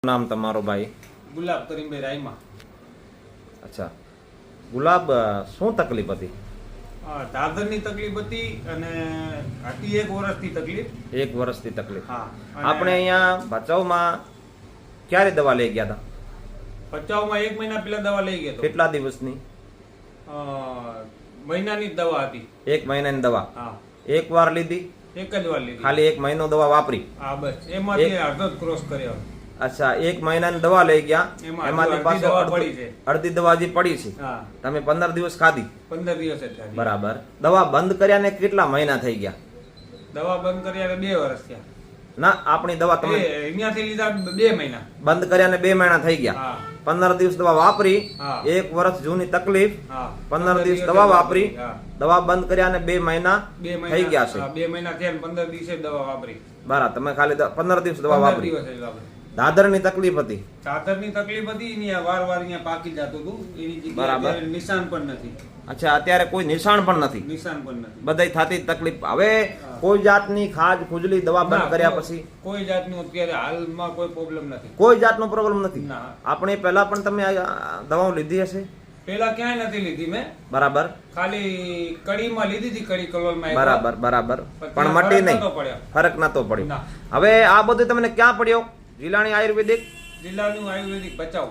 નામ તમારો ભાઈ? ગુલાબ કરીમભાઈ રાયમા. અચ્છા, ગુલાબ શું તકલીફ હતી? દાદરની તકલીફ હતી અને હતી 1 વર્ષથી તકલીફ. 1 વર્ષથી તકલીફ. હા. આપણે અહીંયા ભચાઉમાં ક્યારે દવા લઈ ગયા હતા? ભચાઉમાં 1 મહિના પહેલા દવા લઈ ગયો હતો. કેટલા દિવસની? મહિનાની જ દવા હતી. 1 મહિનાની દવા. હા. એક વાર લીધી? એક જ વાર લીધી. ખાલી 1 મહિનો દવા વાપરી? હા બસ, એમાંથી અડધો જ ક્રોસ કર્યો. અચ્છા, 1 મહિનાની દવા લઈ ગયા, એમાંથી પાછો અડધી દવા હજી પડી છે. હા. તમે 15 દિવસ ખાધી? 15 દિવસ જ ખાધી. બરાબર. દવા બંધ કર્યા ને કેટલા મહિના થઈ ગયા? દવા બંધ કર્યા 2 વર્ષ થયા. ના, આપણી દવા તમે અહીંયાથી લીધા 2 મહિના. બંધ કર્યા ને 2 મહિના થઈ ગયા. હા. 15 દિવસ દવા વાપરી. હા. 1 વર્ષ જૂની તકલીફ. હા. 15 દિવસ દવા વાપરી. હા. દવા બંધ કર્યા ને 2 મહિના થઈ ગયા છે. 2 મહિના થયા ને 15 દિવસે દવા વાપરી. બરાબર. તમે ખાલી 15 દિવસ દવા 15 વાપરી. દિવસે જ વાપરી. દાદરની તકલીફ હતી? દાદરની તકલીફ હતી, અહીંયા વાર અહીંયા પાકી જતું હતું. એની બરાબર. જગ્યાએ નિશાન પણ નથી. અચ્છા, અત્યારે કોઈ નિશાન પણ નથી? નિશાન પણ નથી. બધાય થતી તકલીફ. હવે કોઈ જાતની ખાજ ખુજલી દવા બંધ કર્યા પછી? કોઈ જાતનું અત્યારે હાલમાં કોઈ પ્રોબ્લેમ નથી. કોઈ જાતનો પ્રોબ્લેમ નથી? ના. આપણે પહેલા પણ તમે આ દવાઓ લીધી હશે? પેલા ક્યાંય નથી લીધી મેં. બરાબર. ખાલી કડીમાં લીધી હતી, કડી કલોલમાં. બરાબર બરાબર. પણ મટી નહીં? ફરક નતો પડ્યો. ના. હવે આ બધું તમને ક્યાં પડ્યો? જિલ્લાની આયુર્વેદિક? જિલ્લાનું આયુર્વેદિક ભચાઉ.